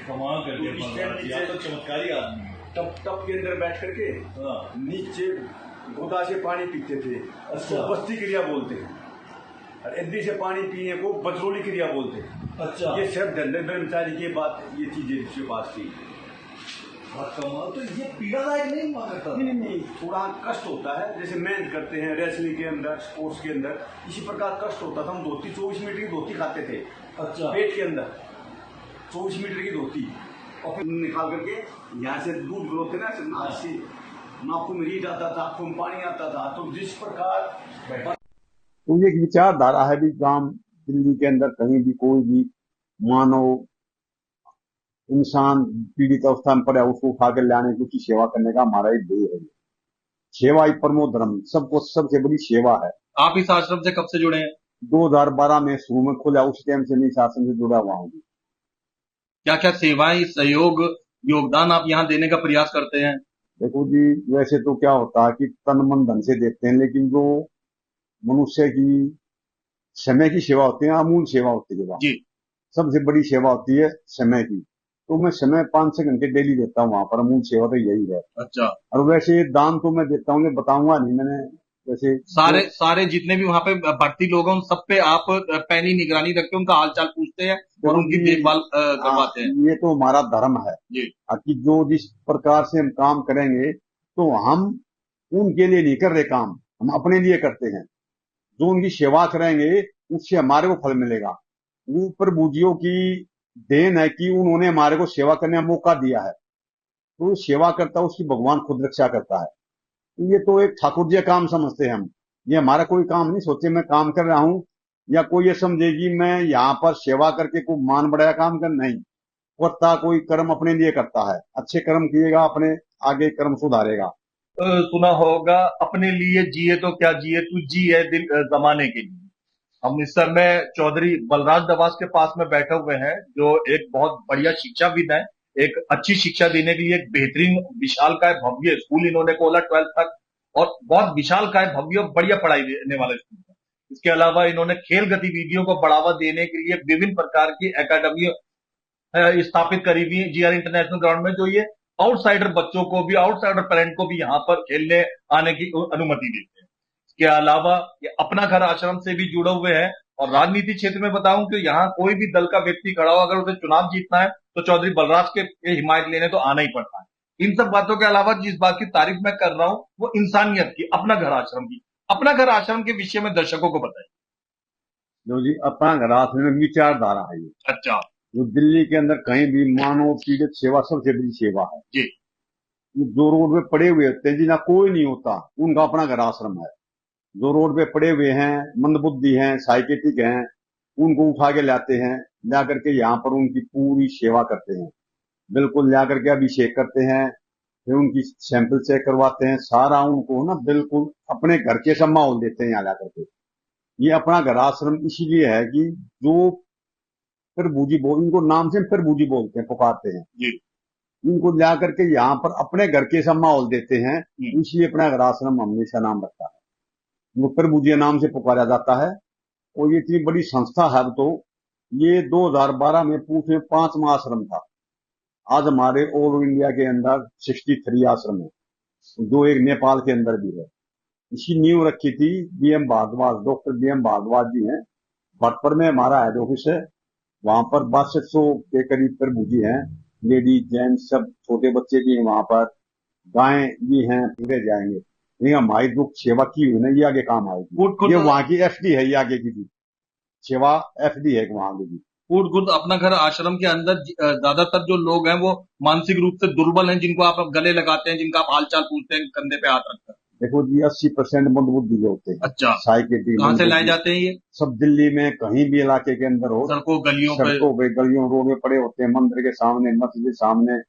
कमाल करके या तो चमत्कारी आदमी टप के अंदर बैठ करके नीचे गोदा से पानी पीते थे। अच्छा। तो बस्ती क्रिया बोलते हैं और इद्दी से पानी पीने को बजरोली क्रिया बोलते हैं। अच्छा। ये सब धंधे ब्रह्मचारी की बात, ये चीजें इसके पास थी। कमाल। तो ये पीड़ादायक नहीं हुआ करता? नहीं, थोड़ा कष्ट होता है, जैसे मेहनत करते हैं रेसलिंग के अंदर, स्पोर्ट्स के अंदर, इसी प्रकार कष्ट होता था। हम धोती 24 मीटर की धोती खाते थे। अच्छा। पेट के अंदर 24 मीटर की धोती, और फिर निकाल करके यहाँ से दूध गिरोते ना, नाखून में रीढ़ आता था, आंखों में पानी आता था। तो जिस प्रकार तो ये एक विचारधारा है भी गांव दिल्ली के अंदर कहीं भी कोई भी मानव इंसान पीड़ित अवस्था में पड़ा उसको उठा कर लाने की उसकी सेवा करने का हमारा एक ध्येय है। सेवा ही परमो धर्म, सबको सबसे बड़ी सेवा है। आप इस आश्रम से कब से जुड़े हैं? 2012 में शुरू में खोला, उस टाइम से मैं इस आश्रम से जुड़ा हुआ हूँ। क्या क्या सेवाएं, सहयोग, योगदान आप यहाँ देने का प्रयास करते हैं? देखो जी, वैसे तो क्या होता है कि तन मन धन से देते हैं, लेकिन जो मनुष्य की समय की सेवा होती है, अमूल सेवा होती है, जी। सबसे बड़ी सेवा होती है समय की। तो मैं समय 5-6 घंटे डेली देता हूँ वहां पर, अमूल सेवा तो यही है। अच्छा। और वैसे दान तो मैं देता हूँ, बताऊंगा नहीं मैंने। वैसे सारे जितने भी वहाँ पे भर्ती लोग हैं उन सब पे आप पैनी निगरानी रखते हैं, उनका हालचाल पूछते हैं और उनकी देखभाल करवाते हैं। ये तो हमारा धर्म है जी। कि जो जिस प्रकार से हम काम करेंगे तो हम उनके लिए नहीं कर रहे काम, हम अपने लिए करते हैं। जो उनकी सेवा करेंगे उससे हमारे को फल मिलेगा। वो प्रभु जियों की देन है कि उन्होंने हमारे को सेवा करने का मौका दिया है। तो सेवा करता है उसकी भगवान खुद रक्षा करता है। ये तो एक ठाकुर जी काम समझते हैं हम, ये हमारा कोई काम नहीं सोचे मैं काम कर रहा हूं, या कोई ये समझेगी मैं यहाँ पर सेवा करके कोई मान बढ़ाया काम कर, नहीं। करता कोई कर्म अपने लिए करता है, अच्छे कर्म किएगा अपने आगे कर्म सुधारेगा। सुना होगा अपने लिए जिए तो क्या जिए, तू जी है दिल जमाने के लिए। हम इस समय चौधरी बलराज दवास के पास में बैठे हुए हैं, जो एक बहुत बढ़िया शिक्षाविद है। एक अच्छी शिक्षा देने के लिए एक बेहतरीन विशालकाय भव्य स्कूल इन्होंने खोला 12th तक, और बहुत विशालकाय भव्य बढ़िया पढ़ाई देने वाला स्कूल है। इसके अलावा इन्होंने खेल गतिविधियों को बढ़ावा देने के लिए विभिन्न प्रकार की एकेडमी स्थापित करी हुई जीआर इंटरनेशनल ग्राउंड में, जो ये आउटसाइडर बच्चों को भी, आउटसाइडर पेरेंट को भी यहाँ पर खेलने आने की अनुमति देते हैं। इसके अलावा ये अपना घर आश्रम से भी जुड़े हुए हैं। और राजनीति क्षेत्र में बताऊं कि यहाँ कोई भी दल का व्यक्ति खड़ा हो, अगर उसे चुनाव जीतना है तो चौधरी बलराज के हिमायत लेने तो आना ही पड़ता है। इन सब बातों के अलावा जिस बात की तारीफ मैं कर रहा हूं वो इंसानियत की, अपना घर आश्रम की। अपना घर आश्रम के विषय में दर्शकों को बताइए। जो जी अपना घर आश्रम में विचारधारा है ये। अच्छा। जो दिल्ली के अंदर कहीं भी मानव पीड़ित सेवा सबसे बड़ी सेवा है जी। जो रोड पे पड़े हुए होते हैं जिन्हें कोई नहीं होता, उनका अपना घर आश्रम है। जो रोड पे पड़े हुए हैं, मंदबुद्धि हैं, साइकेटिक हैं, उनको उठा के लाते हैं, ला करके यहाँ पर उनकी पूरी सेवा करते हैं। बिल्कुल ला करके अभिषेक करते हैं, फिर उनकी सैंपल चेक करवाते हैं, सारा उनको ना बिल्कुल अपने घर के सब माहौल देते हैं यहाँ ला करके। ये अपना घर आश्रम इसीलिए है कि जो प्रभु जी इनको नाम से प्रभु जी बोलते हैं, पुकारते हैं जी। इनको ला करके यहाँ पर अपने घर के सब माहौल देते हैं, इसलिए अपना घर आश्रम हमेशा नाम रखता है। वो प्रभु जी नाम से पुकारा जाता है। और ये इतनी बड़ी संस्था है। तो ये 2012 में पूरे 5वां आश्रम था। आज हमारे ऑल इंडिया के अंदर 63 आश्रम है, जो एक नेपाल के अंदर भी है। इसी नींव रखी थी BM Bhardwaj, doctor BM Bhardwaj ji हैं। भटपर में हमारा हेड ऑफिस है, वहां पर 6200 के करीब प्रभु जी हैं, लेडीज जेंट्स सब, छोटे बच्चे भी हैं वहां पर, गायें भी हैं, पूरे जाएंगे। ये हमारी जो सेवा की हुई ना, ये आगे काम आएगी। ये वहां की एफडी है, ये आगे की भी सेवा एफडी है वहां की भी। फूड गुड अपना घर आश्रम के अंदर ज्यादातर जो लोग हैं वो मानसिक रूप से दुर्बल हैं, जिनको आप गले लगाते हैं, जिनका आप हालचाल पूछते हैं, कंधे पे हाथ रखकर। देखो जी 80% मंदबुद्धि जो होते हैं। अच्छा। साइकेट्रिक कहाँ से लाए जाते हैं ये? सब दिल्ली में कहीं भी इलाके के अंदर हो, सड़कों गलियों पे गलियों रोड में पड़े होते हैं, मंदिर के सामने, मस्जिद के सामने,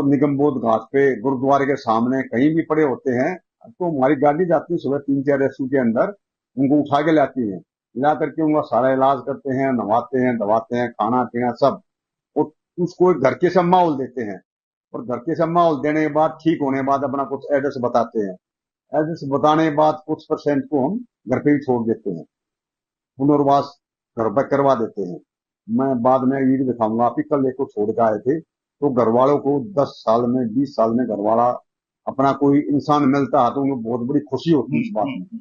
निगम बोध घाट पे गुरुद्वारे के सामने कहीं भी पड़े होते हैं तो हमारी गाड़ी जाती है सुबह 3-4 रेस्क्यू के अंदर, उनको उठा के लाती है, ला करके उनका सारा इलाज करते हैं, नहवाते हैं, दबाते हैं, खाना पीना सब, और उसको एक घर के सब माहौल देते हैं। और घर के सब माहौल देने के बाद ठीक होने के बाद अपना कुछ एड्रेस बताते हैं, एड्रेस बताने के बाद कुछ परसेंट को हम घर पे ही छोड़ देते हैं, पुनर्वास घर पर करवा देते हैं। मैं बाद में ये भी दिखाऊंगा, आप ही कल एक को छोड़ के आए थे तो घर वालों को 10 साल में 20 साल में घर वाला अपना कोई इंसान मिलता है तो उन्हें बहुत बड़ी खुशी होती है इस बात में।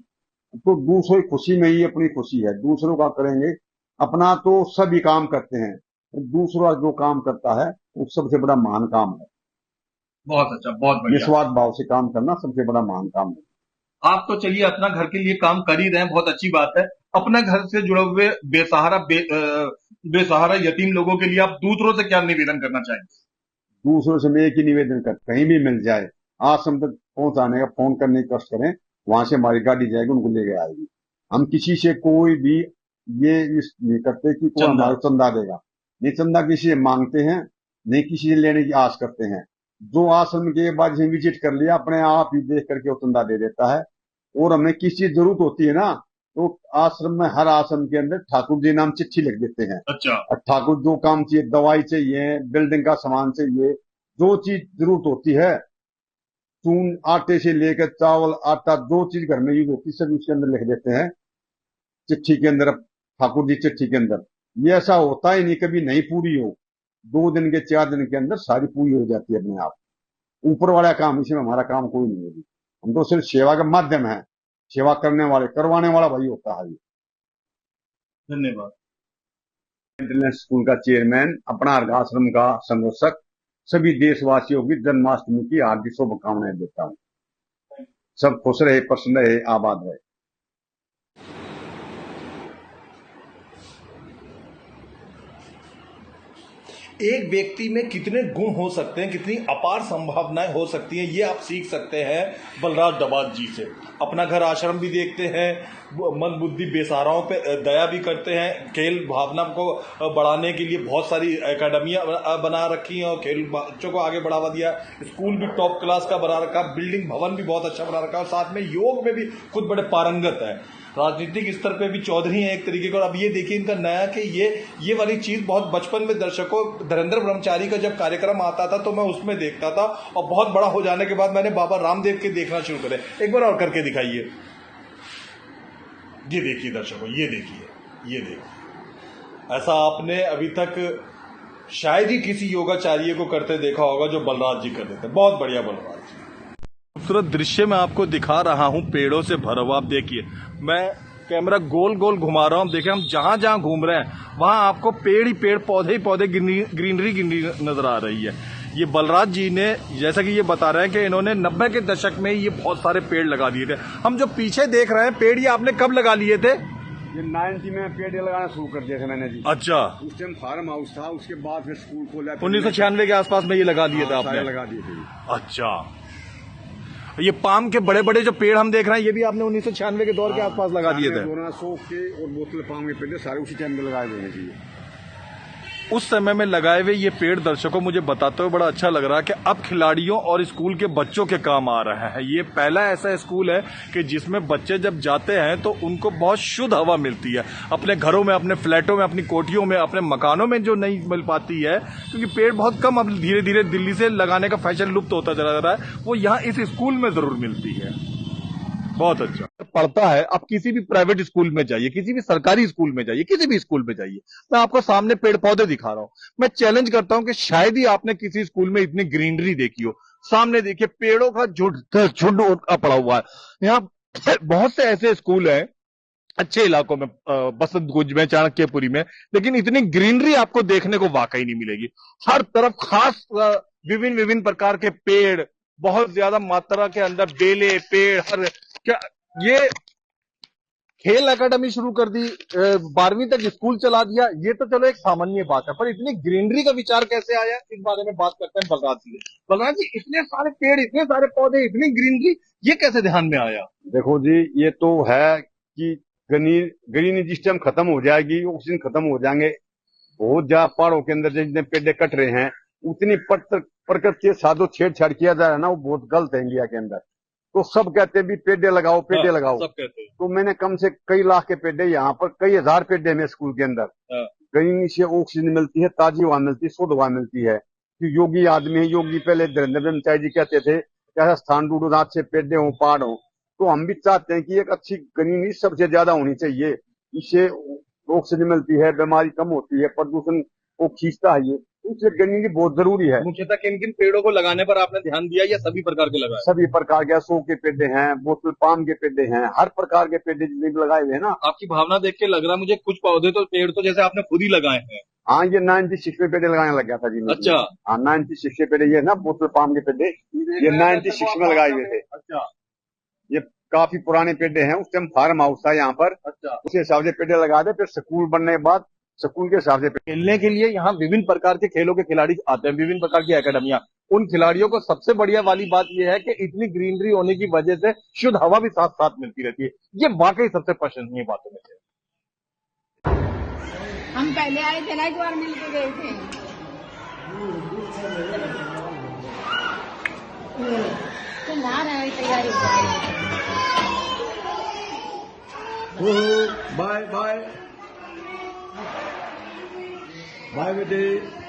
तो दूसरों की खुशी में ही अपनी खुशी है, दूसरों का करेंगे, अपना तो सभी काम करते हैं, दूसरा जो काम करता है वो सबसे बड़ा महान काम है। बहुत अच्छा, बहुत बढ़िया। निस्वार्थ भाव से काम करना सबसे बड़ा महान काम है। आप तो चलिए अपना घर के लिए काम कर ही रहे हैं, बहुत अच्छी बात है। अपने घर से जुड़े हुए बेसहारा यतीम लोगों के लिए आप दूसरों से क्या निवेदन करना चाहेंगे? दूसरों से मैं एक ही निवेदन कर, कहीं भी मिल जाए आश्रम तक पहुंचाने का फोन करने की कष्ट करें, वहां से हमारी गाड़ी जाएगी, उनको लेके आएगी। हम किसी से कोई भी ये नहीं करते कि कोई हमारा चंदा देगा, नहीं चंदा किसी से मांगते हैं, नहीं किसी से लेने की आस करते हैं। जो आश्रम के बाद विजिट कर लिया अपने आप ही देख करके वो चंदा दे देता है। और हमें किसी चीज जरूरत होती है ना तो आश्रम में हर आश्रम के अंदर ठाकुर जी नाम चिट्ठी लिख देते हैं। अच्छा। और ठाकुर जो काम चाहिए, दवाई चाहिए, बिल्डिंग का सामान चाहिए, जो चीज जरूरत होती है, चून आटे से लेकर चावल आटा, जो चीज घर में यूज होती है सब उसके अंदर लिख देते हैं चिट्ठी के अंदर, ठाकुर जी चिट्ठी के अंदर। ये ऐसा होता ही नहीं कभी नहीं पूरी हो, 2 दिन के 4 दिन के अंदर सारी पूरी हो जाती है अपने आप। ऊपर वाला काम, इसमें हमारा काम कोई नहीं है, हम तो सिर्फ सेवा का माध्यम है, सेवा करने वाले करवाने वाला वही होता है। धन्यवाद। इंटरनेशनल स्कूल का चेयरमैन, अपना आश्रम का संरक्षक, सभी देशवासियों की जन्माष्टमी की हार्दिक शुभकामनाएं देता हूँ। सब खुश रहे, प्रसन्न रहे, आबाद रहे। एक व्यक्ति में कितने गुण हो सकते हैं, कितनी अपार संभावनाएं हो सकती हैं, ये आप सीख सकते हैं बलराज दबाज जी से। अपना घर आश्रम भी देखते हैं, मंद बुद्धि बेसहाराओं पे दया भी करते हैं, खेल भावना को बढ़ाने के लिए बहुत सारी एकेडमियां बना रखी हैं और खेल बच्चों को आगे बढ़ावा दिया। स्कूल भी टॉप क्लास का बना रखा, बिल्डिंग भवन भी बहुत अच्छा बना रखा और साथ में योग में भी खुद बड़े पारंगत है। राजनीतिक स्तर पे भी चौधरी हैं एक तरीके का। और अब ये देखिए इनका नया कि ये वाली चीज बहुत बचपन में दर्शकों, धीरेन्द्र ब्रह्मचारी का जब कार्यक्रम आता था तो मैं उसमें देखता था और बहुत बड़ा हो जाने के बाद मैंने बाबा रामदेव के देखना शुरू करे। एक बार और करके दिखाइए, ये देखिए दर्शकों, ये देखिए ऐसा आपने अभी तक शायद ही किसी योगाचार्य को करते देखा होगा जो बलराज जी कर देते। बहुत बढ़िया बलराज जी। खूबसूरत दृश्य मैं आपको दिखा रहा हूं, पेड़ों से भरा हुआ। आप देखिए, मैं कैमरा गोल गोल घुमा रहा हूं। देखिए हम जहां जहां घूम रहे हैं वहां आपको पेड़ ही पेड़, पौधे ही पौधे, ग्रीनरी नजर आ रही है। ये बलराज जी ने, जैसा कि ये बता रहे हैं कि इन्होंने 90 के दशक में ये बहुत सारे पेड़ लगा दिए थे। हम जो पीछे देख रहे हैं पेड़, ये आपने कब लगा लिए थे? ये 90 में पेड़ लगाना शुरू कर दिया था मैंने जी। अच्छा। उस टाइम फार्म हाउस था, उसके बाद फिर स्कूल खोला। 1996 के आसपास में ये लगा दिए थे आपने? लगा दिए थे। अच्छा। ये पाम के बड़े बड़े जो पेड़ हम देख रहे हैं ये भी आपने 1996 के दौर के आसपास लगा दिए थे? शोक के और बोतल पाम के पेड़ सारे उसी टाइम में लगाए हुए हैं। उस समय में लगाए हुए ये पेड़ दर्शकों मुझे बताते हुए बड़ा अच्छा लग रहा है कि अब खिलाड़ियों और स्कूल के बच्चों के काम आ रहा है। ये पहला ऐसा स्कूल है कि जिसमें बच्चे जब जाते हैं तो उनको बहुत शुद्ध हवा मिलती है। अपने घरों में, अपने फ्लैटों में, अपनी कोठियों में, अपने मकानों में जो नहीं मिल पाती है, क्योंकि पेड़ बहुत कम अब धीरे धीरे दिल्ली से लगाने का फैशन लुप्त होता चला जा रहा है, वो यहाँ इस स्कूल में जरूर मिलती है। बहुत अच्छा पढ़ता है। आप किसी भी प्राइवेट स्कूल में जाइए, किसी भी सरकारी स्कूल में जाइए, किसी भी स्कूल में जाइए, मैं आपको सामने पेड़ पौधे दिखा रहा हूं। मैं चैलेंज करता हूं कि शायद ही आपने किसी स्कूल में इतनी ग्रीनरी देखी हो। सामने देखिए पेड़ों का झुंड पड़ा हुआ है। यहाँ बहुत से ऐसे स्कूल हैं अच्छे इलाकों में, बसंत कुंज में, चाणक्यपुरी में, लेकिन इतनी ग्रीनरी आपको देखने को वाकई नहीं मिलेगी। हर तरफ खास विभिन्न प्रकार के पेड़, बहुत ज्यादा मात्रा के अंदर बेले पेड़। हर क्या ये खेल एकेडमी शुरू कर दी, 12वीं तक स्कूल चला दिया, ये तो चलो एक सामान्य बात है, पर इतनी ग्रीनरी का विचार कैसे आया, इस बारे में बात करते हैं बलराज जी। बलराज जी, इतने सारे पेड़, इतने सारे पौधे, इतनी ग्रीनरी, ये कैसे ध्यान में आया? देखो जी, ये तो है कि ग्रीनरी जिस टाइम खत्म हो जाएगी, ऑक्सीजन खत्म हो जाएंगे, बहुत ज्यादा पहाड़ों के अंदर जितने पेड़ कट रहे हैं उतनी प्रकृति के साथ जो छेड़छाड़ किया जा रहा है ना, वो बहुत गलत है इंडिया के अंदर। तो सब कहते हैं भी पेड़े लगाओ, पेड़े लगाओ। सब कहते हैं। तो मैंने कम से कई लाख के पेड़े, यहाँ पर कई हजार पेड़े में स्कूल के अंदर। हाँ। कहीं से ऑक्सीजन मिलती है, ताजी हवा मिलती है, शुद्ध हवा मिलती है। कि योगी आदमी है, योगी पहले धीरेन्द्र मिताई जी कहते थे ऐसा स्थान ढूंढो जहाँ से पेड़े हों, पहाड़ हो। तो हम भी चाहते हैं कि एक अच्छी ग्रीनरी सबसे ज्यादा होनी चाहिए। इससे ऑक्सीजन मिलती है, बीमारी कम होती है, प्रदूषण को खींचता है। ये इसलिए ग्रीनरी बहुत जरूरी है। मुख्यतः किन किन पेड़ों को लगाने पर आपने ध्यान दिया या सभी प्रकार के लगाए? सभी प्रकार के, सौ के पेड़े हैं, बोतल पाम के पेड़े हैं, हर प्रकार के पेड़े जितने भी लगाए हुए हैं ना। आपकी भावना देख के लग रहा मुझे कुछ पौधे तो पेड़ तो जैसे आपने खुद ही लगाए हैं। हाँ, ये 96 में पेड़े लगाने लग गया था जी मैं। अच्छा। हाँ, 96 के पेड़े, ये ना बोतल पाम के पेड़े, ये 96 में लगाए हुए थे। अच्छा। ये काफी पुराने पेड़े हैं। उस टाइम फार्म हाउस था यहाँ पर, अच्छा। उस हिसाब से पेड़े लगा दे। फिर स्कूल बनने के बाद स्कूल के हिसाब से खेलने के लिए यहाँ विभिन्न प्रकार के खेलों के खिलाड़ी आते हैं, विभिन्न प्रकार की एकेडमियां। उन खिलाड़ियों को सबसे बढ़िया वाली बात यह है कि इतनी ग्रीनरी होने की वजह से शुद्ध हवा भी साथ साथ मिलती रहती है। ये वाकई सबसे प्रशंसनीय बातों में से। हम पहले आए थे ना, एक बार मिल के गए थे। तो ना रहे तैयारी बाय बाय बाय बेटे।